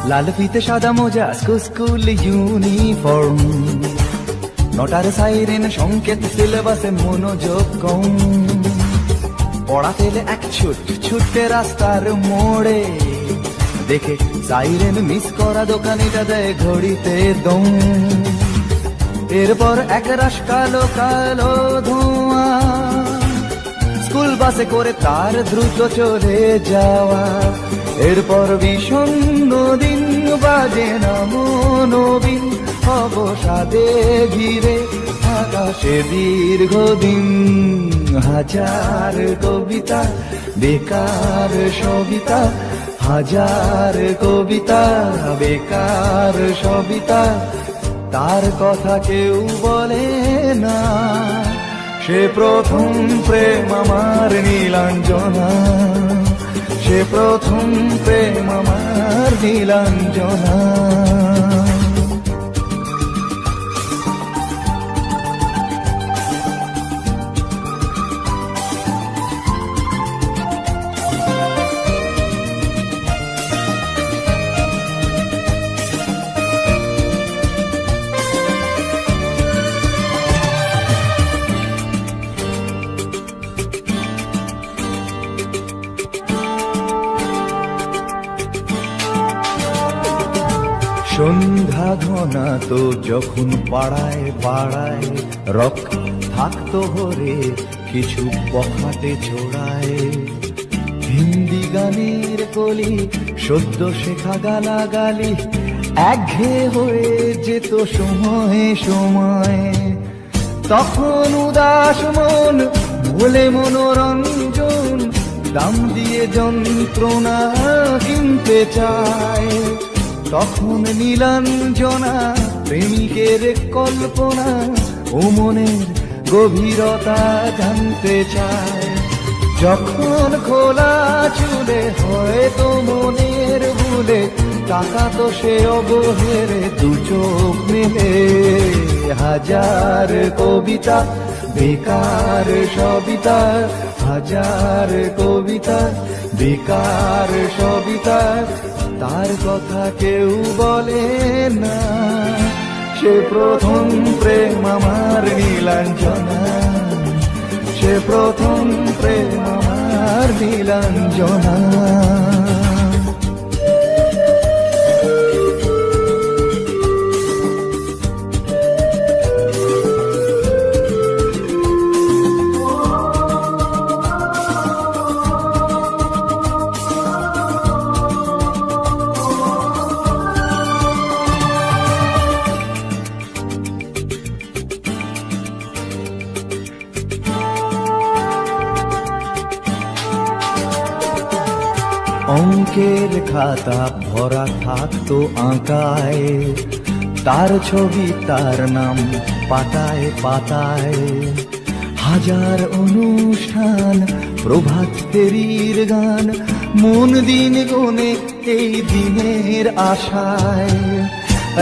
লাল ফিতে সাদা মোজা স্কুল ইউনিফর্ম, নটার সাইরেন সংকেত সিলেবাসে মনোযোগ কম। পড়া ফেলে এক ছুটে রাস্তার মোড়ে, দেখে সাইরেন মিস করা দোকানিটা দেয় ঘড়িতে দম। এরপর এক রাশ কালো কালো ধোঁয়া, স্কুল বাসে করে তার দ্রুত চলে যাওয়া। এরপর বিষণ্ণ দিন বাজে না মনোবিন, অবসাদে ঘিরে আকাশে দীর্ঘদিন। হাজার কবিতা বেকার সবিতা, হাজার কবিতা বেকার সবিতা, তার কথা কেউ বলে না। সে প্রথম প্রেম আমার নীলাঞ্জনা, সে প্রথম প্রেম আমার নীলাঞ্জনা। সন্ধ্যা ঘনা তো যখন পাড়ায় পাড়ায় রক থাকতো ভরে কিছু বখাটে ছোড়ায়। হিন্দি গানের কলি সদ্য শেখা গালাগালি একঘেয়ে হয়ে যেত সময়ে সময়ে। তখন উদাস মন ভুলে মনোরঞ্জন, দাম দিয়ে যন্ত্রণা কিনতে চায়। তখন নীলাঞ্জনা প্রেমিকের কল্পনা ও মনের গভীরতা জানতে চায়। যখন খোলা চুলে হয়তো মনের ভুলে, টাকা তো সে অবহেরে দু চোখ মেলে। হাজার কবিতা বেকার সবিতা, হাজার কবিতা বেকার সবিতা, তার কথা কেউ বলে না। সে প্রথম প্রেম আমার নীলাঞ্জনা, সে প্রথম প্রেম আমার নীলাঞ্জনা। অঙ্কের খাতা ভরা থাকতো আঁকায়, তার ছবি তার নাম পাতায় পাতায়। হাজার অনুষ্ঠান প্রভাত ফেরির গান, মন দিন গুনে এই দিনের আশায়।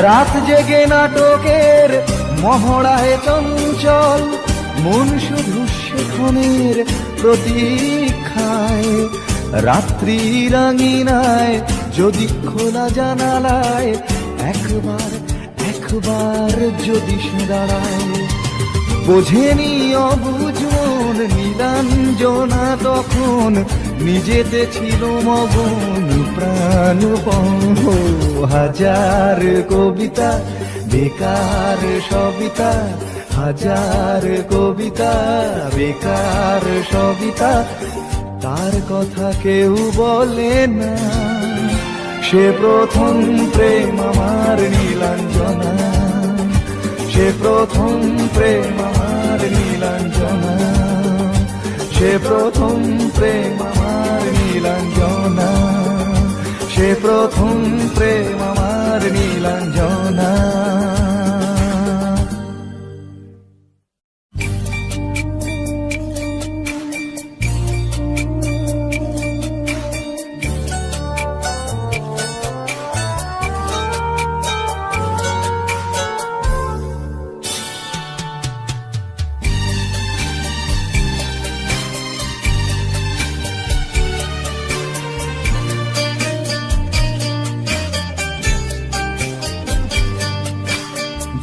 রাত জেগে নাটকের মহড়ায় চঞ্চল, মন শুধু সেখানের প্রতীক্ষায়। রাত্রি রাঙিনায় যদি খোলা জানালায় একবার একবার যদি সে দাঁড়ায়। বোঝেনি অবুঝ মন নীলাঞ্জনা তখন নিজেতে ছিল মগন প্রাণপণ। হাজার কবিতা বেকার সবিতা, হাজার কবিতা বেকার সবিতা, তার কথা কেউ বলে না। সে প্রথম প্রেম আমার নীলাঞ্জনা, সে প্রথম প্রেম আমার নীলাঞ্জনা, সে প্রথম প্রেম আমার নীলাঞ্জনা, সে প্রথম প্রেম আমার নীলাঞ্জনা।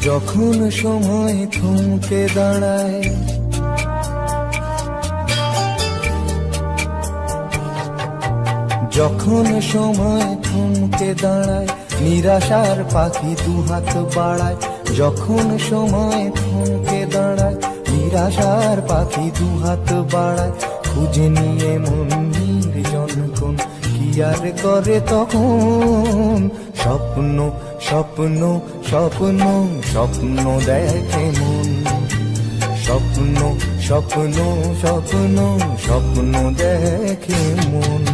যখন সময় থমকে দাঁড়ায়, যখন সময় থমকে দাঁড়ায়, নিরাশার পাখি দুহাত বাড়ায়। যখন সময় থমকে দাঁড়ায়, নিরাশার পাখি দুহাত বাড়ায়। খুঁজে নিয়ে মন নির্জন কোন কি আর করে তখন। স্বপ্ন স্বপ্ন স্বপ্ন স্বপ্ন দেখে মন, স্বপ্ন স্বপ্ন স্বপ্ন স্বপ্ন দেখে মন।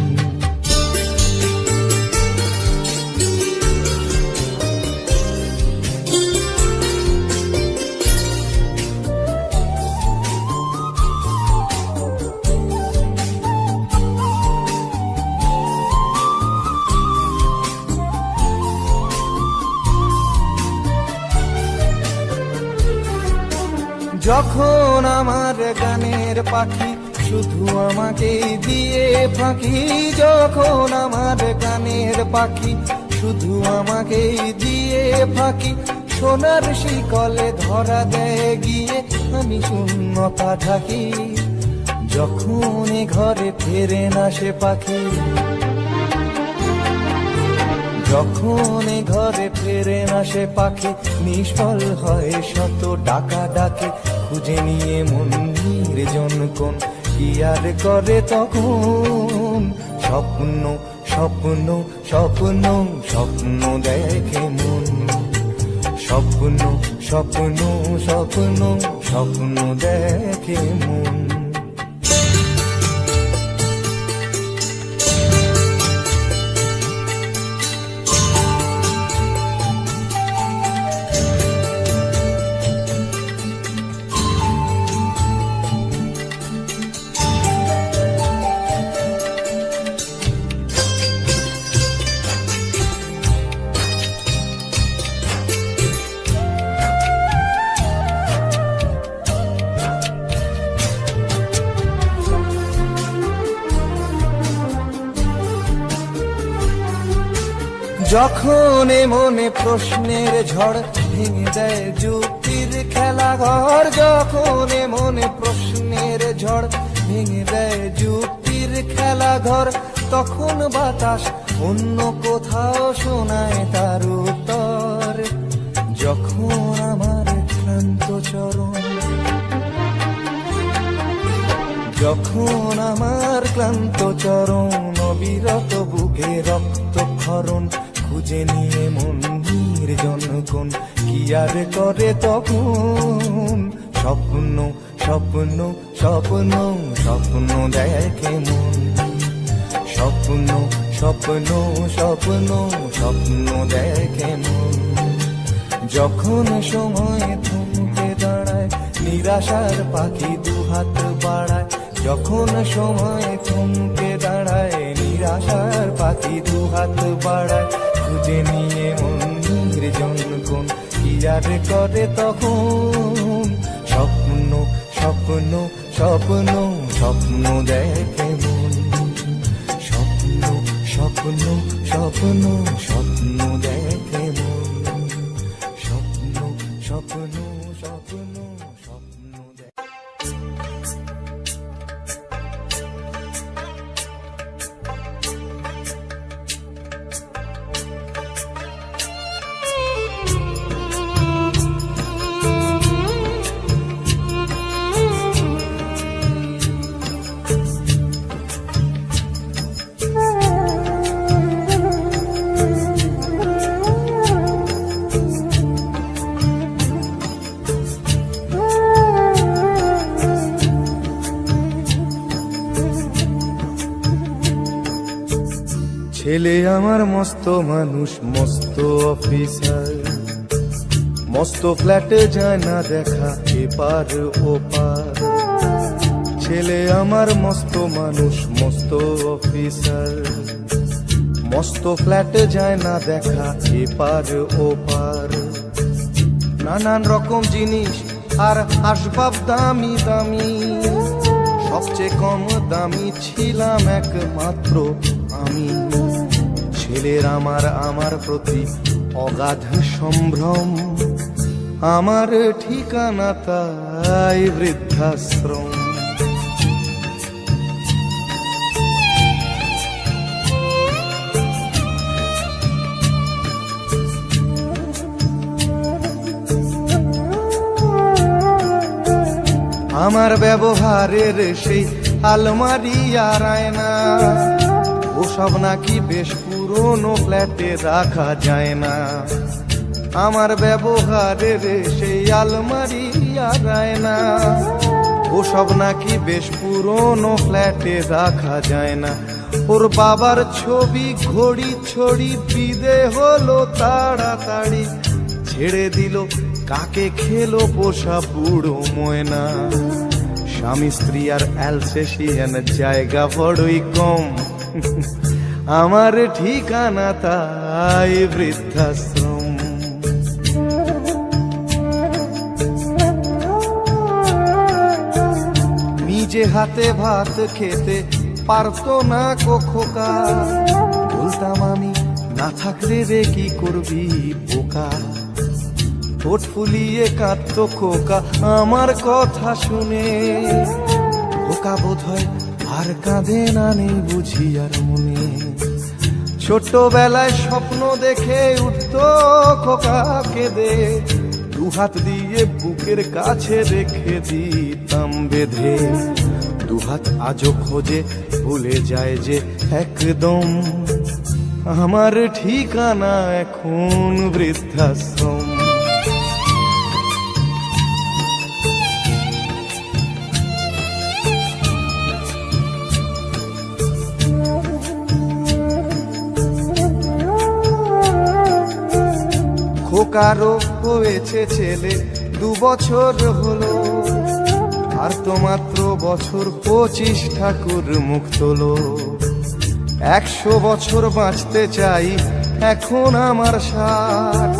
যখন আমার গানের পাখি শুধু আমাকে দিয়ে ফাঁকি, যখন আমার গানের পাখি শুধু আমাকে দিয়ে ফাঁকি। সোনার শিকলে ধরা দেয় গিয়ে আমি শূন্যতা ঢাকি। যখন ঘরে ফেরে না সে পাখি, যখন ঘরে ফেরে না সে পাখি, নিষ্ফল হয় শত ডাকা ডাকে। খুঁজে নিয়ে মন নির্জন কোন কি আর করে তখন। স্বপ্ন স্বপ্ন স্বপ্ন স্বপ্ন দেখে মন, স্বপ্ন স্বপ্ন স্বপ্ন স্বপ্ন দেখে মন। যখন মনে প্রশ্নের ঝড় ভেঙে দেয় যুক্তির খেলা ঘর, যখন মনে প্রশ্নের ঝড় ভেঙে দেয় যুক্তির খেলা ঘর, তখন বাতাস অন্য কোথাও শোনায় তার উত্তর। যখন আমার ক্লান্ত চরণ, যখন আমার ক্লান্ত চরণ, অবিরত বুকে রক্ত ক্ষরণ। খুঁজে নিয়ে মন নির্জন কোন কি আর করে তখন। স্বপ্ন স্বপ্ন স্বপ্ন স্বপ্ন দেখে মন, স্বপ্ন স্বপ্ন স্বপ্ন স্বপ্ন দেখে মন। যখন সময় থমকে দাঁড়ায়, নিরাশার পাখি দুহাত বাড়ায়। যখন সময় থমকে দাঁড়ায়, নিরাশার পাখি দুহাত বাড়ায়। খুঁজে নিয়ে মন নির্জন কোন কি আর করে তখন। স্বপ্ন স্বপ্ন স্বপ্ন স্বপ্ন দেখে মন, স্বপ্ন স্বপ্ন স্বপ্ন স্বপ্ন দেখে মন, স্বপ্ন স্বপ্ন স্বপ্ন স্বপ্ন দেখে। ছেলে আমার মস্ত মানুষ, মস্ত অফিসার, মস্ত ফ্ল্যাটে যায় না দেখা এপার ওপার। ছেলে আমার মস্ত মানুষ, মস্ত অফিসার, মস্ত ফ্ল্যাটে যায় না দেখা এপার ওপার। নানান রকম জিনিস আর আসবাব দামি দামি, সবচেয়ে কম দামি ছিলাম একমাত্র আমি। ছেলের আমার প্রতি অগাধ সম্ভ্রম, আমার ঠিকানা তাই বৃদ্ধাশ্রম। আমার ব্যবহারের সেই আলমারি আর আয়না, ওসব নাকি বেশ পুরনো ফ্ল্যাটে রাখা যায় না। আমার ব্যবহারের সেই আলমারি আর আয়না, ওসব নাকি বেশ পুরনো ফ্ল্যাটে রাখা যায় না। ওর বাবার ছবি ঘড়ি ছড়ি বিদে হলো তাড়াতাড়ি, ছেড়ে দিল কাকে খেলো পোষা বুড়ো ময়না। স্বামী স্ত্রী আর অ্যালসেশিয়ান জায়গা বড়ই কম, আমার ঠিকানা তাই বৃদ্ধাশ্রম। নিজে হাতে ভাত খেতে পারতো না খোকা, বলতাম আমি না থাকলে রে কি করবি বোকা। ঠোঁট ফুলিয়ে কাঁদতো খোকা আমার কথা শুনে, খোকা বোধ হয় আর কাঁদে না, নেই বুঝি আর মনে। ছোটবেলায় স্বপ্ন দেখে উঠতো খোকা কেঁদে, দুহাত দিয়ে বুকের কাছে রেখে দিতাম বেঁধে। দুহাত আজও খোঁজে ভুলে যায় যে একদম, আমার ঠিকানা এখন বৃদ্ধাশ্রম। খোকারও হয়েছে ছেলে 2 বছর হলো, আর তো মাত্র বছর 25 ঠাকুর মুখ তোলো। 100 বছর বাঁচতে চাই এখন আমার 60,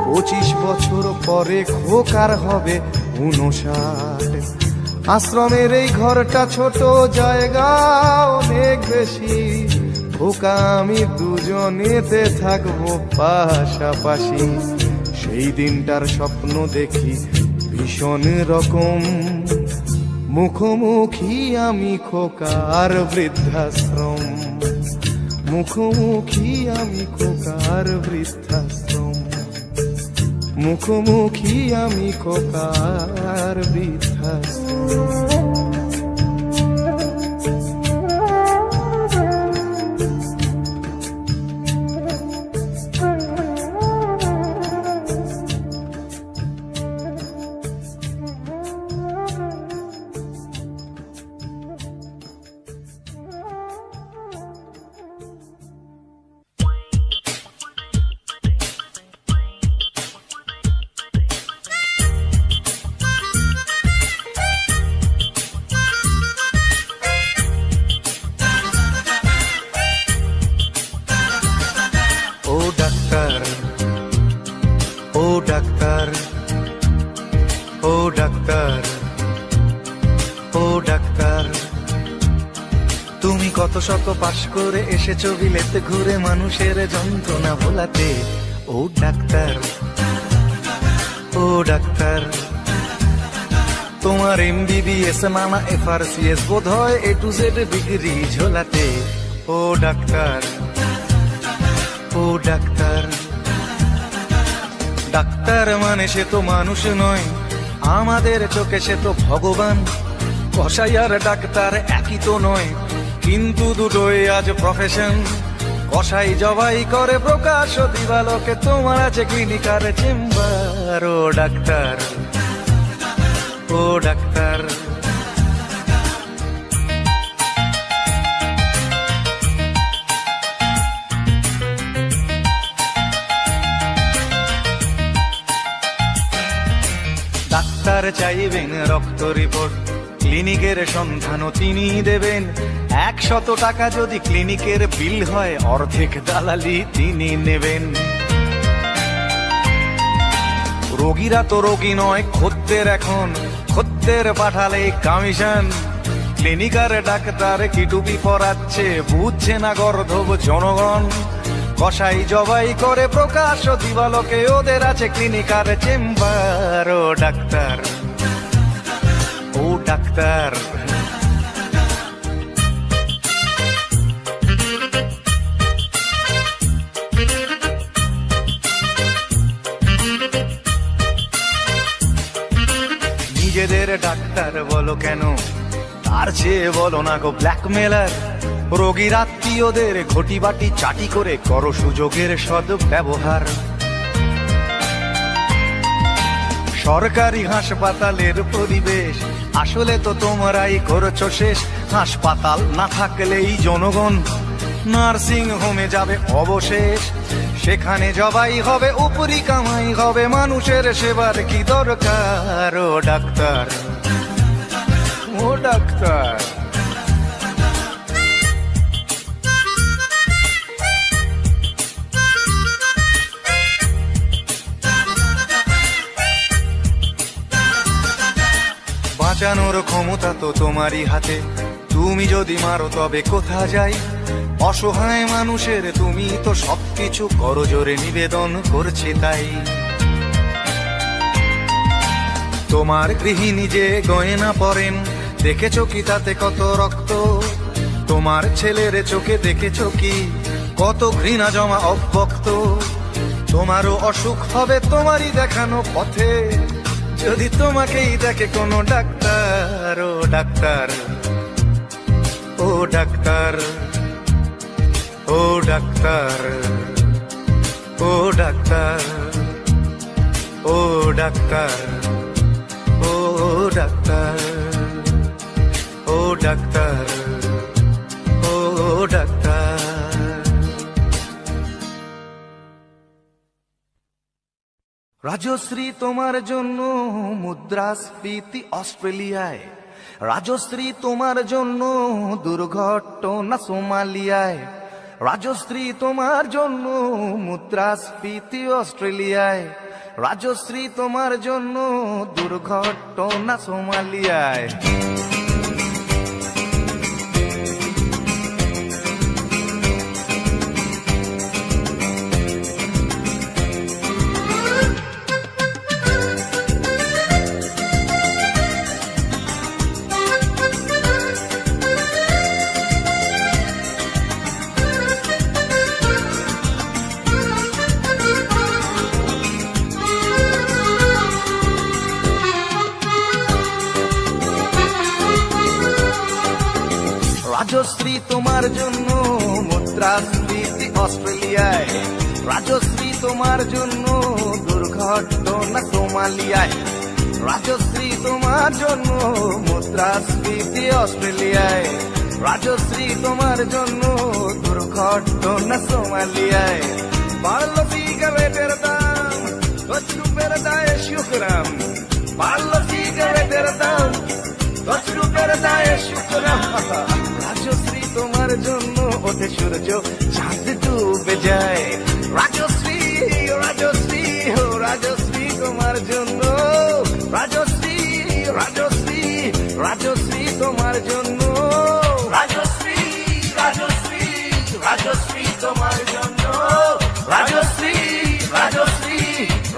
25 বছর পরে খোকার হবে 59। আশ্রমের এই ঘরটা ছোট, জায়গা অনেক বেশি, খোকা আমি দুজনেতে থাকবো পাশাপাশি। সেই দিনটার স্বপ্ন দেখি ভীষণ রকম, মুখোমুখি আমি খোকার বৃদ্ধাশ্রম। মুখোমুখি আমি খোকার বৃদ্ধাশ্রম, মুখোমুখি আমি খোকার বৃদ্ধাশ্রম। তুমি কত শত পাশ করে এসেছো বিলেতে ঘুরে মানুষের যন্ত্রণা ভোলাতে। ও ডাক্তার, ও ডাক্তার, তোমার MBBS নানা FRCS বোধ হয় A to Z ডিগ্রি ঝোলাতে। ও ডাক্তার, ও ডাক্তার, ডাক্তার মানে সে তো মানুষ নয়, আমাদের চোখে সে তো ভগবান। কসাই আর ডাক্তার একই তো নয়, কিন্তু দুটোই আজ প্রফেশন। কসাই জবাই করে প্রকাশ দিবালোকে, তোমার আছে ক্লিনিকার চেম্বার। ও ডাক্তার, ও ডাক্তার, ডাক্তার চাইবেন রক্ত রিপোর্ট, ক্লিনিকের সন্ধানও তিনি দেবেন। 100 টাকা যদি ক্লিনিকের বিল হয়, অর্ধেক দালালি তিনি নেবেন। রোগীরা তো রোগী নয় খদ্দের, এখন খদ্দের পাঠালে কমিশন। ক্লিনিকার ডাক্তার কি টুপি পরাচ্ছে, বুঝছে না গর্ধব জনগণ। কসাই জবাই করে প্রকাশ দিবালোকে, ওদের আছে ক্লিনিকার চেম্বার। ও ডাক্তার, ও ডাক্তার, নিজেদের ডাক্তার বলো কেন, তার চেয়ে বলো না গো ব্ল্যাকমেলার। রোগীর আত্মীয়দের ঘটি বাটি চাটি করে করো সুযোগের সদ্ব্যবহার। সরকারি হাসপাতালের পরিবেশ আসলে তো তোমরাই করছো শেষ। হাসপাতাল না থাকলেই জনগণ নার্সিং হোমে যাবে অবশেষ। সেখানে জবাই হবে, উপরি কামাই হবে, মানুষের সেবার কি দরকার। ও ডাক্তার, ও ডাক্তার, বাঁচানোর ক্ষমতা তো তোমারই হাতে, তুমি যদি মারো তবে কোথা যাই। অসহায় মানুষের তুমি তো সবকিছু করজোরে নিবেদন করছে তাই। তোমার গৃহিণী যে গয়না পরেন, দেখেছো কি তাতে কত রক্ত? তোমার ছেলের চোখে দেখেছো কি কত ঘৃণা জমা অব্যক্ত? তোমারও অসুখ হবে তোমারই দেখানো পথে, যদি তোমাকেই দেখে কোনো ডাক্তার। ও ডাক্তার, ও ডাক্তার, ও ডাক্তার, ও ডাক্তার, ও ডাক্তার, ও ডাক্তার, ও ডাক্তার, ও ডাক্তার। রাজশ্রী তোমার জন্য মুদ্রাস্ফীতি অস্ট্রেলিয়ায়, রাজশ্রী তোমার জন্য দুর্ঘটনা সোমালিয়ায়, রাজশ্রী তোমার জন্য মুদ্রাস্ফীতি অস্ট্রেলিয়ায়, রাজশ্রী তোমার জন্য দুর্ঘটনা সোমালিয়ায়। রাজশ্রী তোমার জন্য মুদ্রাস্ফীতি অস্ট্রেলিয়ায়, রাজশ্রী তোমার জন্য দুর্ঘটনা সোমালিয়ায়, রাজশ্রী তোমার জন্য মুদ্রাস্ফীতি অস্ট্রেলিয়ায়, রাজশ্রী তোমার জন্য দুর্ঘটনা সোমালিয়ায়। বাড়লো সিগারেটের দাম, 10 রুপের দায়ে শুকরাম, বাড়লো সিগারেটের দাম, 10 রুপের দায়ে শুকরাম। রাজশ্রী তোমার জন্য ওঠে সূর্য, চাঁদ ডুবে যায়। রাজশ্রী, রাজশ্রী, ও রাজশ্রী তোমার জন্য, রাজশ্রী, রাজশ্রী, রাজশ্রী তোমার জন্য, রাজশ্রী, রাজশ্রী, রাজশ্রী তোমার জন্য, রাজশ্রী, রাজশ্রী,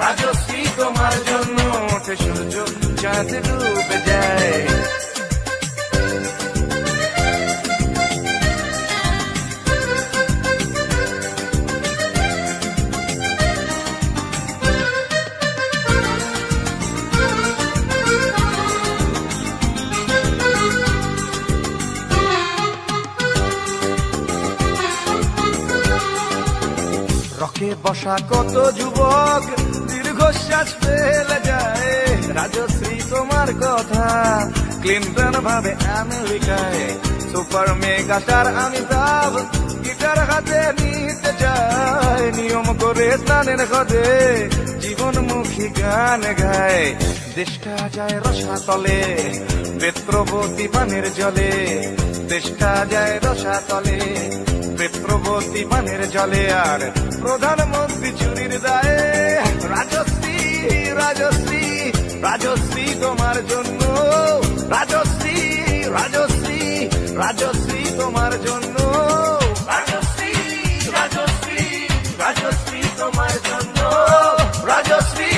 রাজশ্রী তোমার জন্য ওঠে সূর্য, চাঁদ ডুবে যায়। রকে বসা কত যুবক দীর্ঘশ্বাস ফেলে যায়। রাজশ্রী তোমার কথা ক্লিন্টন ভাবে আমেরিকায়, super mega star Amitabh guitar হাতে নিতে চায়। নিয়ম করে স্নানের ঘরে জীবনমুখী পাখি গান গায়, দেশটা যায় রসাতলে বেত্রবতী পানের জলে, দেশটা যায় রসাতলে বেত্রবতী পানের জলে। আর প্রধানমন্ত্রী চুরির দায়ে রাজশ্রী রাজশ্রী রাজশ্রী তোমার জন্য, রাজশ্রী রাজশ্রী রাজশ্রী তোমার জন্য, রাজশ্রী রাজশ্রী রাজশ্রী তোমার জন্য, রাজশ্রী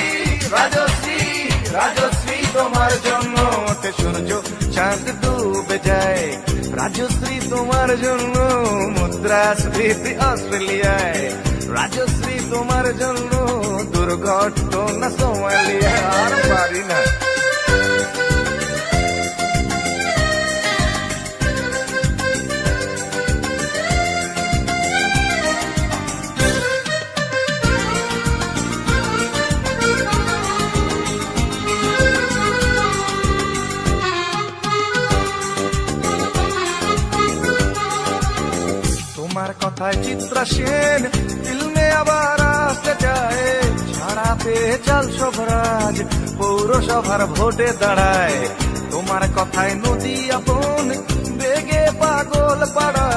রাজশ্রী রাজশ্রী তোমার জন্য। ওঠে সূর্য চাঁদ ডুবে যায়, রাজশ্রী তোমার জন্য। মুদ্রাস্ফীতি অস্ট্রেলিয়ায়, রাজশ্রী তোমার জন্য। দুর্ঘটনা সোমালিয়া, আর পারি না। তোমার কথায় চিত্রা সেন ফিল্মে আবার আসতে চায়, ছাড়া পেয়ে চাল সবরাজ পৌরসভার ভোটে দাঁড়ায়। তোমার কথায় নদী আপন বেগে পাগল পাড়া,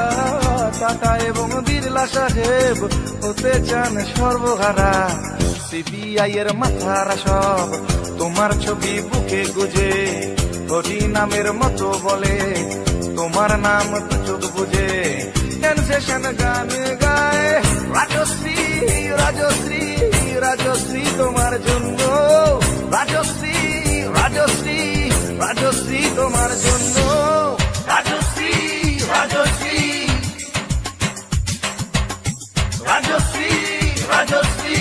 টাটা এবং বিড়লা সাহেব হতে চান সর্বহারা। সিবিআই এর মাথারা সব তোমার ছবি বুকে গুজে, হরি নামের মতো বলে তোমার নাম দু চোখ বুঝে। সেশন গান গায়, রাজশ্রী রাজশ্রী রাজশ্রী তোমার জন্য, রাজশ্রী রাজশ্রী রাজশ্রী তোমার জন্য, রাজশ্রী রাজশ্রী রাজশ্রী রাজশ্রী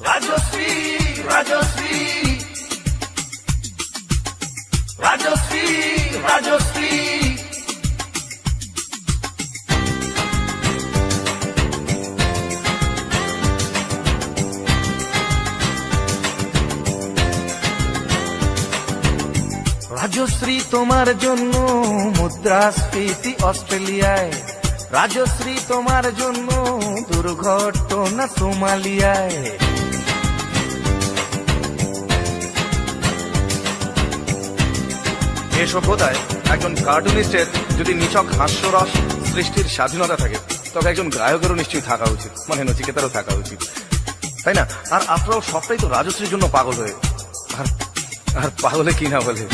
রাজশ্রী রাজশ্রী রাজশ্রী রাজশ্রী। রাজশ্রী তোমার জন্য মুদ্রাস্ফীতি অস্ট্রেলিয়ায়, রাজশ্রী তোমার জন্য দুর্ঘটনা সোমালিয়ায়। এ সভ্যতায় একজন কার্টুনিস্টের যদি নিছক হাস্যরস সৃষ্টির স্বাধীনতা থাকে, তবে একজন গায়কেরও নিশ্চয়ই থাকা উচিত, মানে নচিকেতারও থাকা উচিত, তাই না? আর আপনারাও সবটাই তো রাজশ্রীর জন্য পাগল হয়ে, আর পাগলে কি না বলে।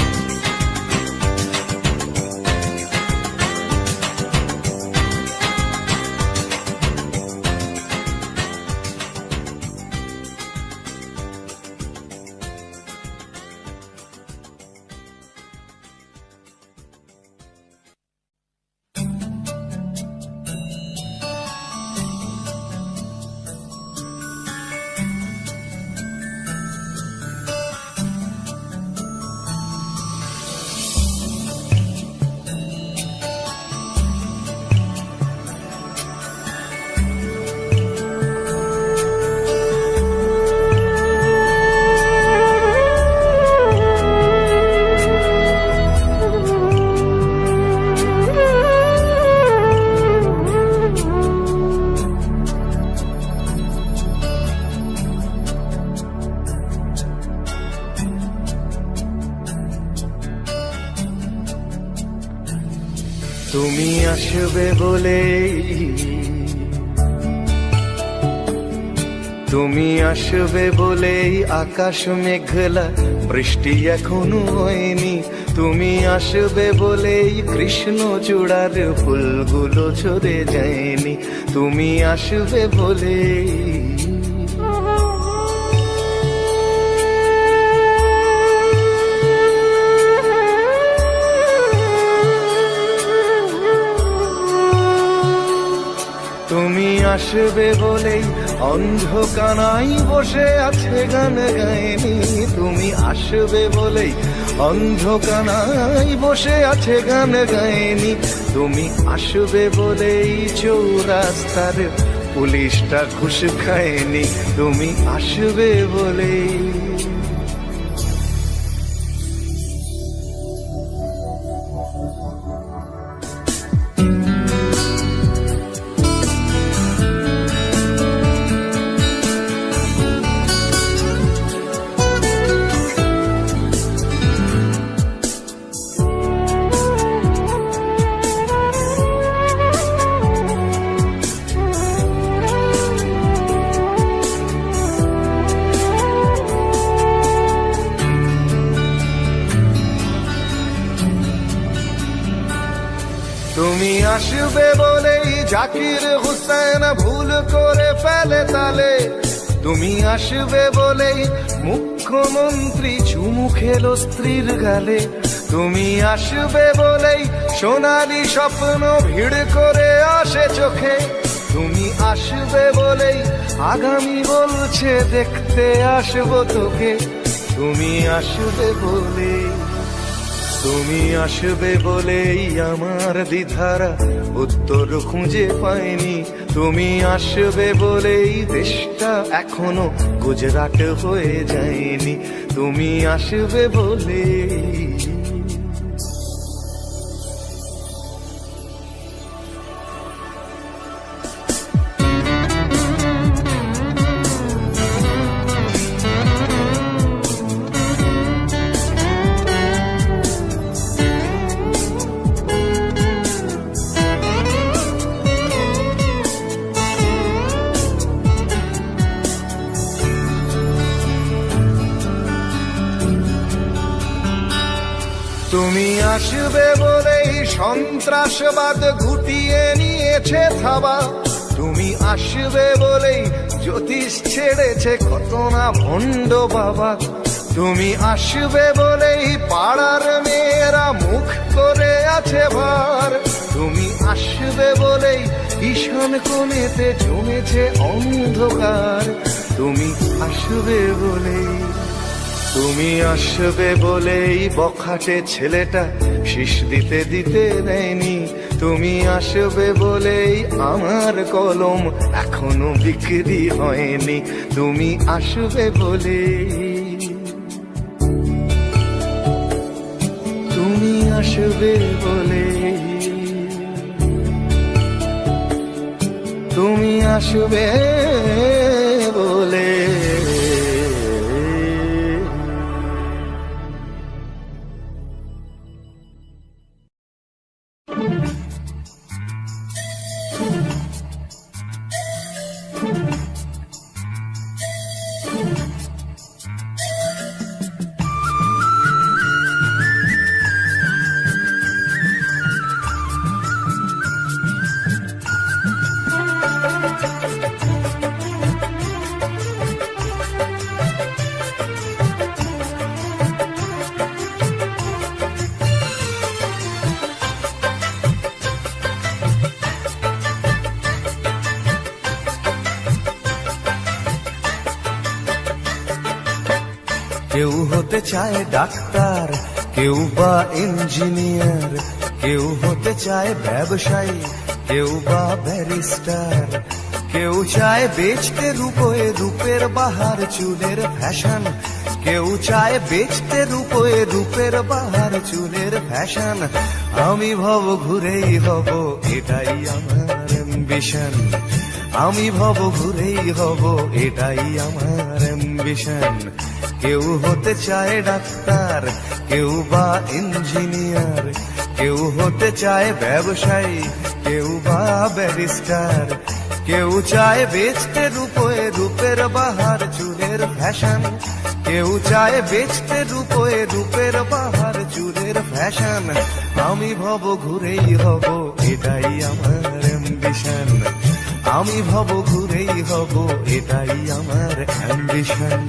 তুমি আসবে বলেই, তুমি আসবে বলেই আকাশ মেঘলা, বৃষ্টি এখনো হয়নি। তুমি আসবে বলেই কৃষ্ণ চূড়ার ফুলগুলো ঝরে যায়নি। তুমি আসবে বলেই, তুমি আসবে বলেই অন্ধকানাই বসে আছে গান গায়নি। তুমি আসবে বলেই অন্ধকানাই বসে আছে গান গায়নি। তুমি আসবে বলেই চৌরাস্তার পুলিশটা ঘুষ খায়নি। তুমি আসবে বলেই, আসবে বলেই জাকির হুসেন ভুল করে ফেলে তালে, তুমি আসবে বলেই মুখ্যমন্ত্রী চুমু খেলো স্ত্রীর গালে, তুমি আসবে বলেই সোনালি স্বপ্ন ভিড় করে আসে চোখে, তুমি আসবে বলেই আগামী বলছে দেখতে আসবো তোকে, তুমি আসবে বলে, তুমি আসবে বলেই আমার দ্বিধারা উত্তর খুঁজে পাইনি, তুমি আসবে বলেই দেশটা এখনো গুজরাট হয়ে যায়নি, তুমি আসবে বলে। তুমি আসবে বলেই সন্ত্রাসবাদ গুটিয়ে নিয়েছে থাবা, তুমি আসবে বলেই জ্যোতিষ ছেড়েছে কত না ভণ্ড বাবা, তুমি আসবে বলেই পাড়ার মেয়েরা মুখ করে আছে ভার, তুমি আসবে বলেই ঈশান কোণেতে জমেছে অন্ধকার, তুমি আসবে বলেই, তুমি আসবে বলেই বখাটে ছেলেটা শীষ দিতে দিতে দেয়নি, তুমি আসবে বলেই আমার কলম এখনো বিক্রি হয়নি, তুমি আসবে বলে, তুমি আসবে বলে, তুমি আসবে বলে। কেউ হতে চায় ডাক্তার, কেউ বা ইঞ্জিনিয়ার, কেউ হতে চায় ব্যবসায়ী, কেউ বা ব্যারিস্টার, কেউ চায় বেচতে রূপে রূপের বাহার চুলের ফ্যাশন, কেউ চায় বেচতে রূপে রূপের বাহার চুলের ফ্যাশন, আমি ভব ঘুরেই হব এটাই আমার অ্যাম্বিশন, আমি ভব ঘুরেই হব এটাই আমার অ্যাম্বিশন। কেউ হতে চায় ডাক্তার, কেউ বা ইঞ্জিনিয়ার, কেউ হতে চায় ব্যবসায়ী, কেউ বা ব্যারিস্টার, কেউ চায় বেচতে রূপে রূপের বাহার চুলের ফ্যাশন, কেউ চায় বেচতে রূপে রূপের বাহার চুলের ফ্যাশন, আমি ভব ঘুরেই হব এটাই আমার অ্যাম্বিশন, আমি ভব ঘুরেই হব এটাই আমার অ্যাম্বিশন।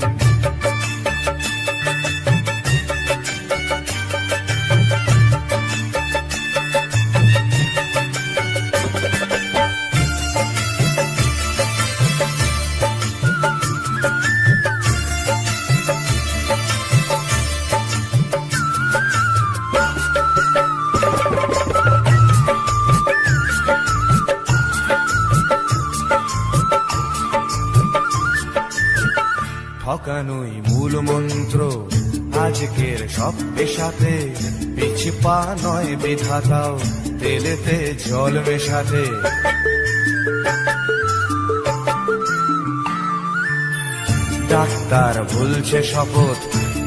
ঠকানোই মূল মন্ত্র আজকের সব পেশাতে, পিছপা নয় বিধাতাও তেলেতে জল মেশাতে। ডাক্তার বলছে শপথ,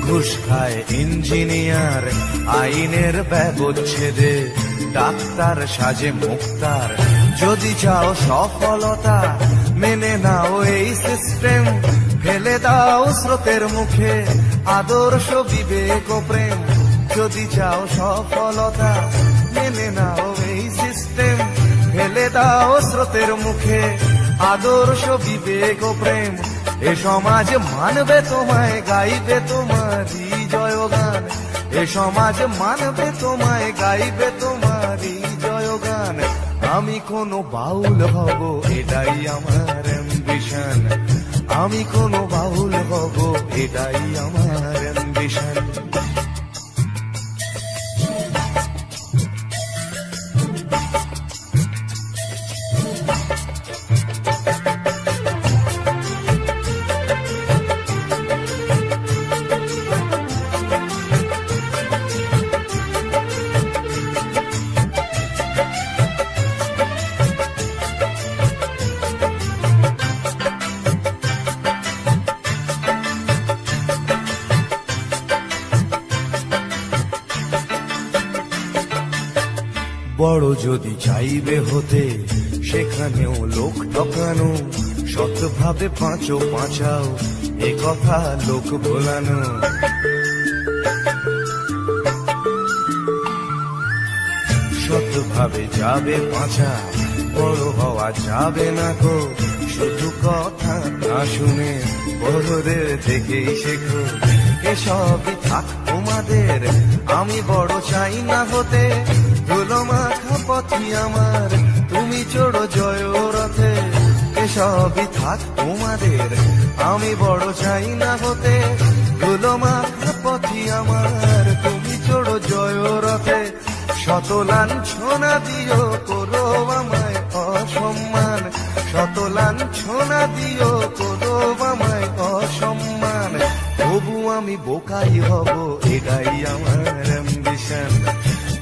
ঘুষ খায় ইঞ্জিনিয়ার, আইনের ব্যবচ্ছেদে ডাক্তার সাজে মুক্তার। যদি চাও সফলতা মেনে নাও এই সিস্টেম, ফেলে দাও স্রোতের মুখে আদর্শ বিবেক ও প্রেম। যদি চাও সফলতা মেনে নাও এই সিস্টেম, ফেলে দাও স্রোতের মুখে আদর্শ বিবেক ও প্রেম, এ সমাজ মানবে তোমায়, গাইবে তোমারই জয়গান। এ সমাজ মানবে তোমায়, গাইবে তোমারই জয়গান। আমি কোনো বাউল হব, এটাই আমার অ্যাম্বিশন। আমি কোনো বাউল হব, এটাই আমার অ্যাম্বিশন। বড় যদি চাইবে হতে, সেখানেও লোক ঠকানো, সৎভাবে পাঁচো পাঁচাও, এ কথা লোক ভোলানো। সৎভাবে যাবে পাঁচা, বড় হওয়া যাবে না গো। শুধু কথা না শুনে বড়দের থেকেই শেখো। এসবই থাক তোমাদের, আমি বড় চাই না হতে। ধুলো মাখা পথই আমার, তুমি চড়ো জয় রথে। এসবই থাক তোমাদের, আমি বড় চাই না হতে। ধুলো মাখা পথই আমার, তুমি চড়ো জয় রথে। শত লাঞ্ছনা দিও, করো আমায় অসম্মান। শত লাঞ্ছনা দিও, করো আমায় অসম্মান। তবু আমি বোকাই হব, এটাই আমার অ্যাম্বিশন।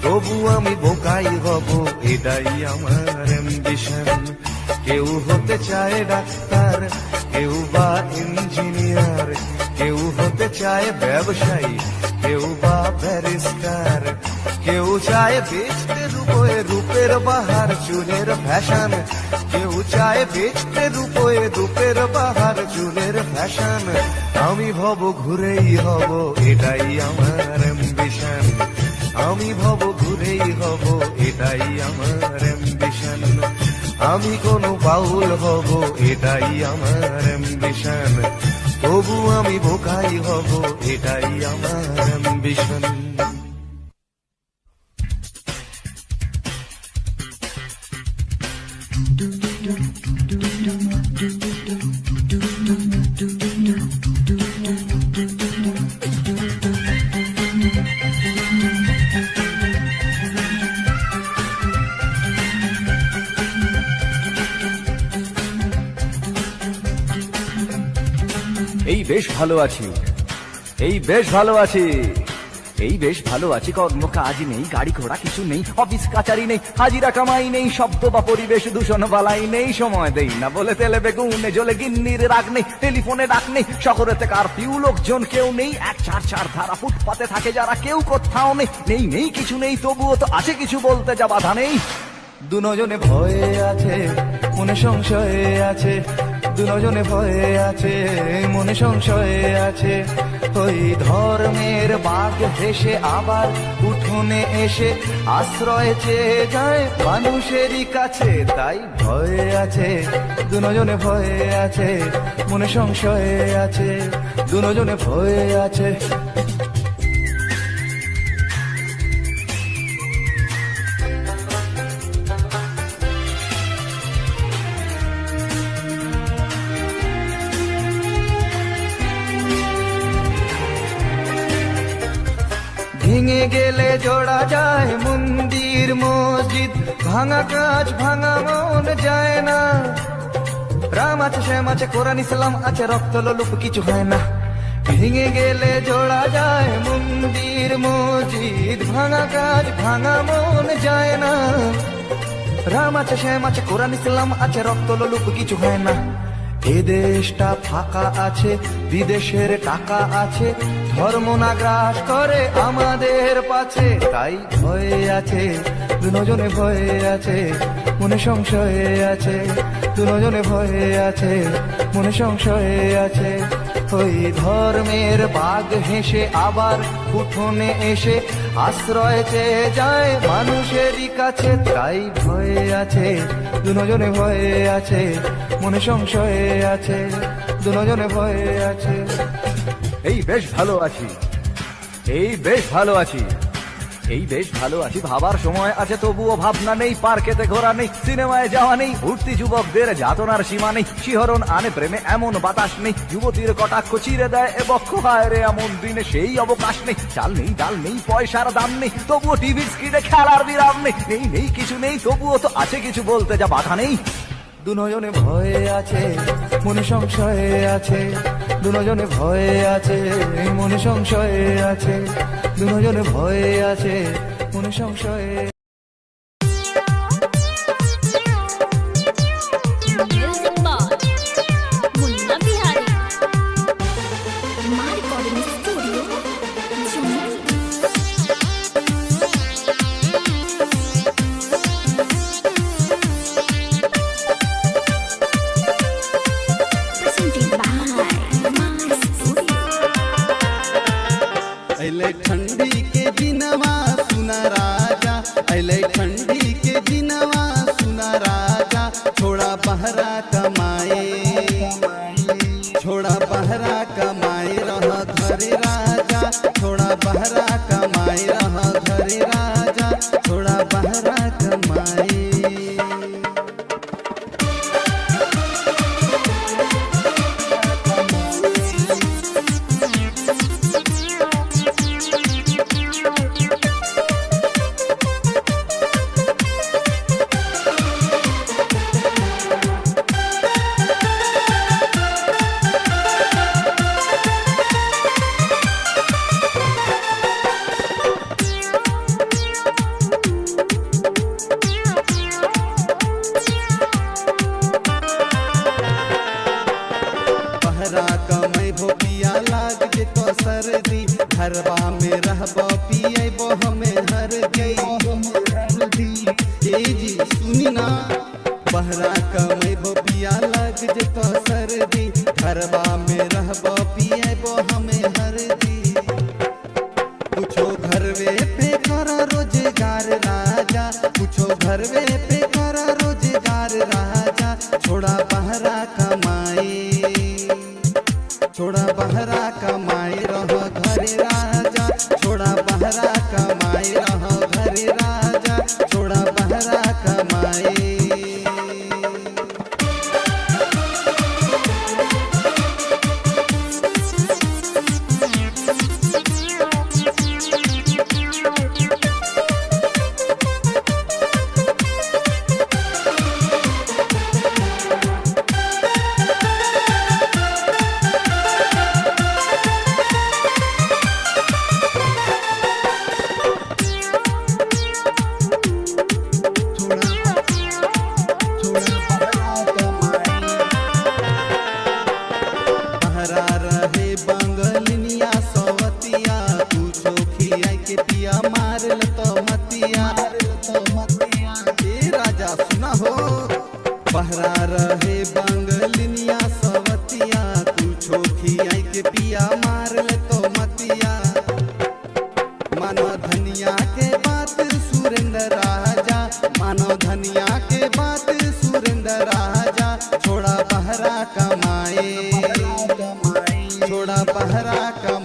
তবু আমি বোকাই হব, এটাই আমার অ্যাম্বিশন। কেউ হতে চায় ডাক্তার, কেউ বা ইঞ্জিনিয়ার, কেউ হতে চায় ব্যবসায়ী, কেউ বা ব্যারিস্টার। কেউ চায় বেচতে রূপে রূপের বাহার, চুলের ফ্যাশন। কেউ চায় বেচতে রূপে রূপের বাহার, চুলের ফ্যাশন। আমি ভব ঘুরেই হব, এটাই আমার অ্যাম্বিশন। আমি ভব ঘুরেই হব, এটাই আমার অ্যাম্বিশন। আমি কোনো বাউল হব, এটাই আমার অ্যাম্বিশন। তবু আমি বোকাই হব, এটাই আমার অ্যাম্বিশন। এই বেশ ভালো আছি, এই বেশ ভালো আছি, এই বেশ ভালো আছি। কর্ম কাজ নেই, গাড়ি ঘোড়া কিছু নেই, অফিস কাচারি নেই, হাজিরা কামাই নেই, শব্দ বা পরিবেশ দূষণ বালাই নেই। সময় দেই না বলে তেলে বেগুনে জ্বলে গিন্নির রাগ নেই, টেলিফোনে ডাক নেই, শহরেতে কারফিউ, লোকজন কেউ নেই। 1-4-4 ধারা ফুটপাতে থাকে যারা, কেউ কোথাও নেই। নেই নেই কিছু নেই, তবুও তো আছে কিছু, বলতে যা বাধা নেই। দুজনে ভয়ে আছে, মনে সংশয়ে আছে। দুজনে ভয়ে আছে, মনে সংশয়ে আছে। ওই ধর্মের বাঘ ভেসে আবার উঠোনে এসে আশ্রয় চেয়ে যায় মানুষেরই কাছে। তাই ভয়ে আছে, দুজনে ভয়ে আছে, মনে সংশয়ে আছে। দুজনে ভয়ে আছে। ভেঙে গেলে জোড়া যায় মন্দির মসজিদ, ভাঙা কাজ ভাঙা মন যায় না। রাম আছে, শ্যাম আছে, কোরআন ইসলাম আছে, রক্ত লোলুপ কিছু হয় না। ভেঙে গেলে জোড়া যায় মন্দির মসজিদ, ভাঙা কাজ ভাঙা মন যায় না। রাম আছে, শ্যাম আছে, কোরআন ইসলাম আছে, রক্ত লোলুপ কিছু হয় না। এ দেশটা ফাঁকা আছে, বিদেশের টাকা আছে, ধর্ম না গ্রাস করে আমাদের পাছে। তাই ভয়ে আছে, দুজনে ভয়ে আছে, মনে সংশয়ে আছে। দুজনে ভয়ে আছে, মনে সংশয়ে আছে। ওই ধর্মের বাঘ হেসে আবার উঠোনে এসে আশ্রয় চেয়ে যায় মানুষেরই কাছে, তাই ভয়ে আছে দুজনে ভয়ে আছে, মনে সংশয়ে আছে দুজনে ভয়ে আছে। এই বেশ ভালো আছি, এই বেশ ভালো আছি, এই বেশ ভালো আছি, ভাবার সময় আছে তবুও ভাবনা নেই, পার্কেতে ঘোরা নেই, সিনেমায় যাওয়া নেই, উঠতি যুবকদের যাতনার সীমা নেই, শিহরণ আনে প্রেমে এমন বাতাস নেই, যুবতীর কটাক্ষ চিরে দেয় এ বক্ষ, হায় রে এমন দিনে সেই অবকাশ নেই, চাল নেই ডাল নেই পয়সার দাম নেই, তবুও টিভির স্ক্রিনে খেলার বিরাম নেই, নেই নেই কিছু নেই তবুও তো আছে কিছু বলতে যা বাধা নেই। দুজনে ভয়ে আছে মনে সংশয়ে আছে, দুজনে ভয়ে আছে মনে সংশয়ে আছে, দুজনে ভয়ে আছে মনে সংশয়ে। Music Box Munna Bihari My Recording Studio Jammu Presented by My Studio अले ठंडी के दिनवा सुना राजा, अले ठंडी के दिनवा सुना राजा, छोड़ा बहरा कमाए, छोड़ा बहरा कमाए रह घरे राजा, छोड़ा बहरा कमाए रह घरे राजा, छोड़ा बहरा कमाए। बहरा कमै भोपिया लाग जे तो सर्दी, घरबा में रहबो पियबो हमें हर गई। ए जी सुनी ना, बहरा कमै भोपिया लाग जे तो सर्दी, घरबा में रहबो पियबो हमें हर दी। कुछो घरवे पे कर रोजगार राजा, कुछो घरवे पे कर रोजगार राजा, छोड़ा बहरा कमाए, छोड़ा बहरा कमाए रह घरे राजा, छोड़ा बहरा कमाए रह घरे राजा, छोड़ा बहरा कमाए। बहरा रहे बंगलिनिया सवतिया, पूछो खिया के पिया मार तो मतिया। ए राजा सुना हो, बहरा रहे बंगलिनिया सवतिया, पूछो खिया के पिया मार तो मतिया। मानो धनिया के बात सुरेंद्र राजा, मानो धनिया के बात सुरेंद्र राजा, छोड़ा बहरा कमाए, छोड़ा बहरा कमाए।